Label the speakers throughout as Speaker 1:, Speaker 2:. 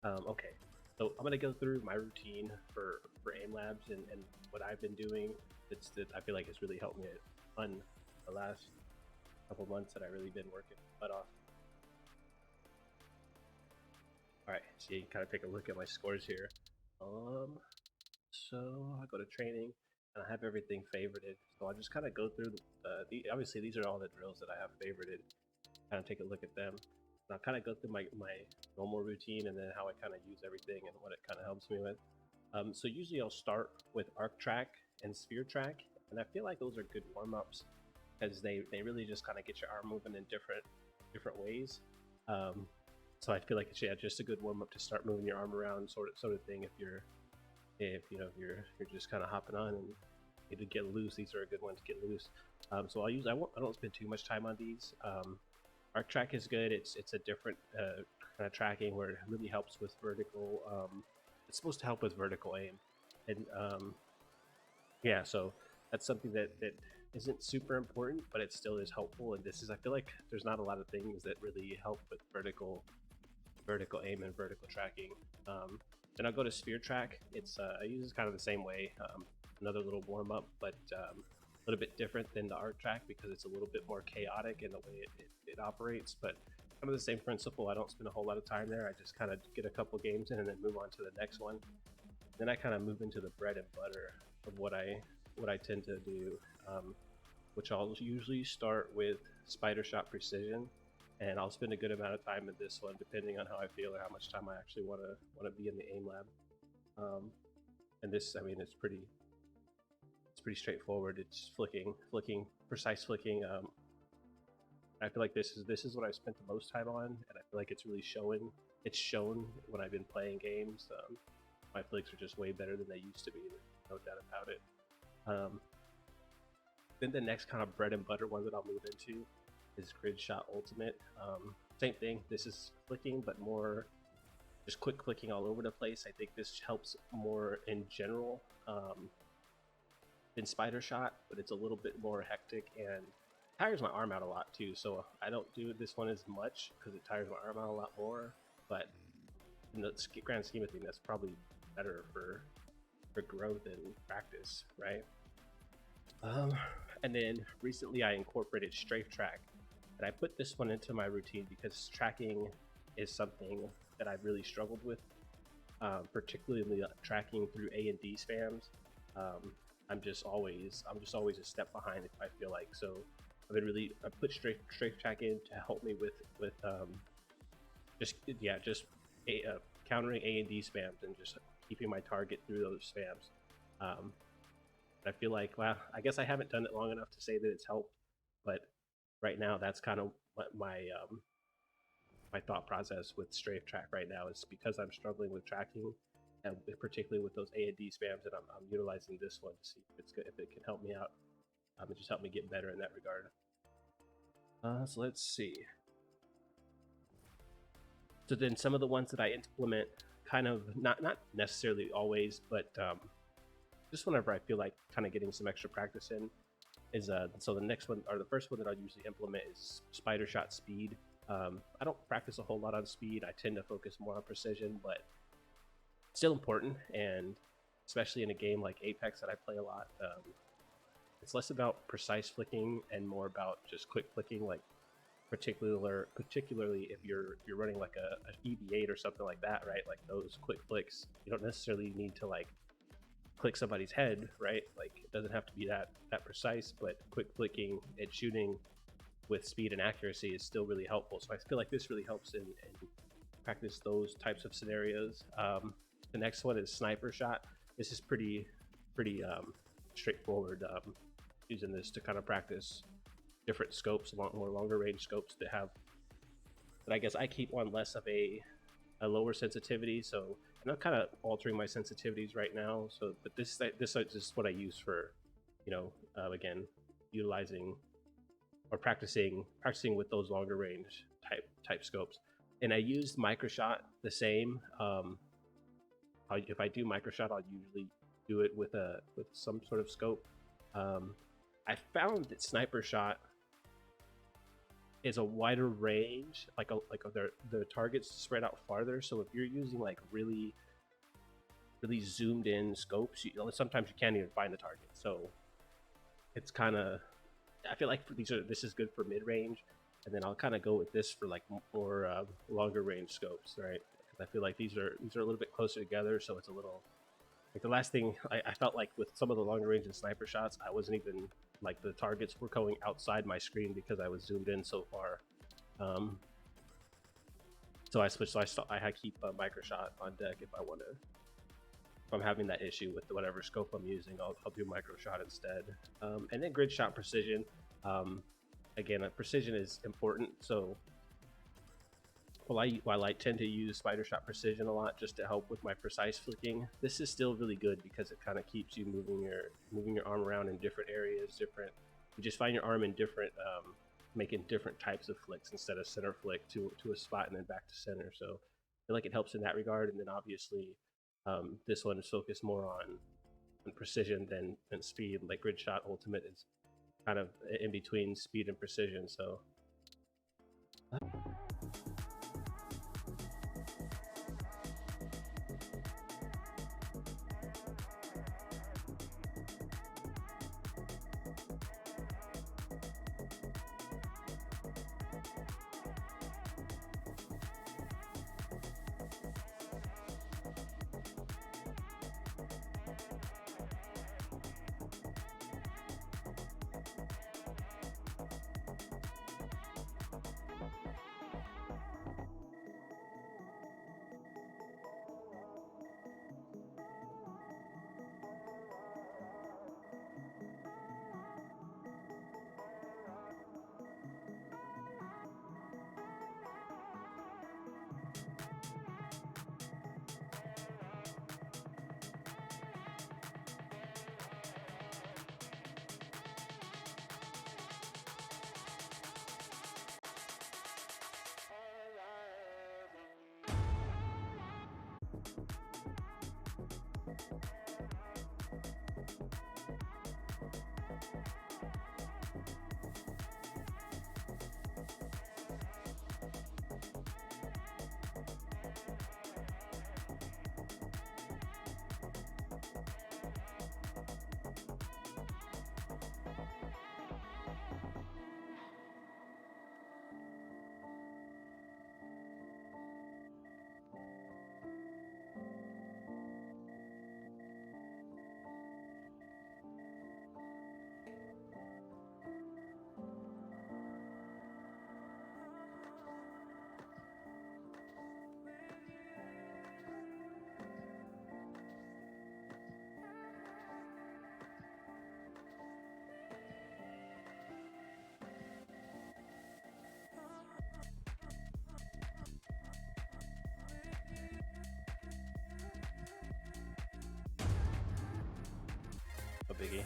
Speaker 1: Okay, so I'm gonna go through my routine for aim labs and what I've been doing. It's that I feel like it's really helped me on the last couple months that I really been working my butt off. All right, so you can kind of take a look at my scores here. Um, so I go to training and I have everything favorited. So I just kind of go through the obviously these are all the drills that I have favorited. Kind of take a look at them. And I'll kind of go through my normal routine and then how I kind of use everything and what it kind of helps me with. So usually I'll start with arc track and sphere track, and I feel like those are good warm ups because they really just kind of get your arm moving in different ways. Um, so I feel like it's just a good warm up to start moving your arm around, sort of thing. If you're just kind of hopping on and need to get loose, these are a good one to get loose. So I don't spend too much time on these. Arc track is good. It's a different kind of tracking where it really helps with vertical. It's supposed to help with vertical aim, and yeah, so that's something that isn't super important, but it still is helpful. And this is I feel like there's not a lot of things that really help with vertical aim and vertical tracking. Then I'll go to sphere track. I use it kind of the same way. Another little warm up, but a little bit different than the art track because it's a little bit more chaotic in the way it operates. But kind of the same principle. I don't spend a whole lot of time there. I just kind of get a couple games in and then move on to the next one. Then I kind of move into the bread and butter of what I tend to do, um, which I'll usually start with spider shot precision, and I'll spend a good amount of time in this one depending on how I feel or how much time I actually want to be in the aim lab. Um, and this, I mean, it's pretty straightforward. It's flicking, precise flicking. I feel like this is what I've spent the most time on, and I feel like it's really showing. It's shown when I've been playing games. My flicks are just way better than they used to be. There's no doubt about it. Um, then the next kind of bread and butter one that I'll move into is Grid Shot Ultimate. Same thing. This is flicking, but more just quick clicking all over the place. I think this helps more in general than Spider Shot, but it's a little bit more hectic and tires my arm out a lot too. So I don't do this one as much because it tires my arm out a lot more. But in the grand scheme of things, that's probably better for growth and practice, right? Um, and then recently I incorporated strafe track, and I put this one into my routine because tracking is something that I've really struggled with, particularly tracking through A and D spams. Um, I'm just always a step behind if I feel like so. I put strafe track in to help me with just countering A and D spams and just keeping my target through those spams. Um, I feel like, well, I guess I haven't done it long enough to say that it's helped, but right now that's kind of what my thought process with strafe track right now is because I'm struggling with tracking, and particularly with those A and D spams, and I'm utilizing this one to see if it's good, if it can help me out. It just helped me get better in that regard. So let's see. So then some of the ones that I implement, kind of not necessarily always, but just whenever I feel like kind of getting some extra practice in, is so the next one or the first one that I'll usually implement is spider shot speed. I don't practice a whole lot on speed. I tend to focus more on precision, but still important. And especially in a game like Apex that I play a lot, it's less about precise flicking and more about just quick flicking. Like particularly if you're running like a EV8 or something like that, right? Like those quick flicks, you don't necessarily need to like click somebody's head, right? Like it doesn't have to be that precise, but quick flicking and shooting with speed and accuracy is still really helpful. So I feel like this really helps in practice those types of scenarios. The next one is sniper shot. This is pretty straightforward. Using this to kind of practice different scopes, more longer range scopes that have. But I guess I keep on less of a lower sensitivity, so I'm not kind of altering my sensitivities right now. So, but this is just what I use for, again, utilizing or practicing with those longer range type scopes. And I used microshot the same. If I do microshot, I'll usually do it with some sort of scope. I found that sniper shot is a wider range, the targets spread out farther. So if you're using like really zoomed in scopes, sometimes you can't even find the target. So it's kind of, I feel like this is good for mid range, and then I'll kind of go with this for like more longer range scopes, right? Because I feel like these are a little bit closer together, so it's a little like the last thing I felt like with some of the longer range and sniper shots, I wasn't even like the targets were going outside my screen because I was zoomed in so far. So I switched. So I keep a micro shot on deck if I want to. If I'm having that issue with whatever scope I'm using, I'll do micro shot instead. And then grid shot precision. Again, precision is important. So while I tend to use spider shot precision a lot just to help with my precise flicking, this is still really good because it kind of keeps you moving your arm around in different areas. You just find your arm in different, making different types of flicks instead of center flick to a spot and then back to center. So I feel like it helps in that regard. And then obviously this one is focused more on precision than speed. Like grid shot ultimate is kind of in between speed and precision. So. A biggie.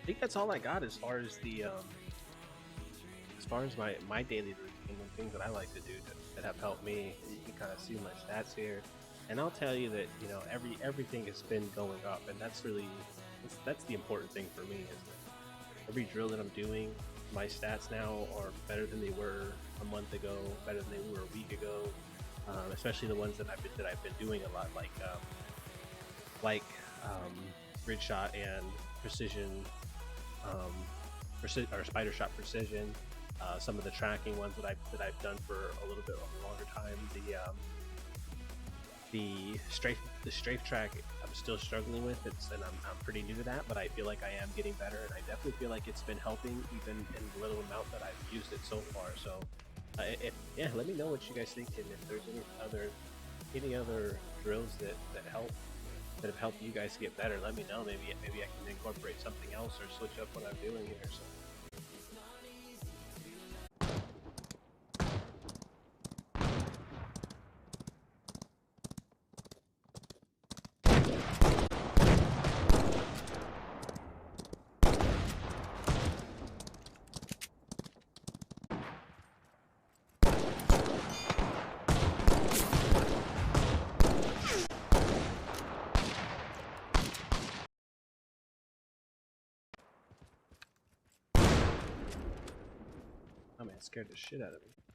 Speaker 1: think that's all I got as far as the my daily routine and things that I like to do that have helped me. You can kind of see my stats here, and I'll tell you that everything has been going up, and that's the important thing for me is that every drill that I'm doing, my stats now are better than they were a month ago, better than they were a week ago. Especially the ones that I've been doing a lot, like grid shot and precision, or spider shot precision. Some of the tracking ones that I've done for a little bit of a longer time. The strafe track I'm still struggling with. And I'm pretty new to that, but I feel like I am getting better, and I definitely feel like it's been helping even in the little amount that I've used it so far. So yeah, let me know what you guys think, and if there's any other drills that have helped you guys get better. Let me know. Maybe I can incorporate something else or switch up what I'm doing here. So. Oh man, it scared the shit out of me.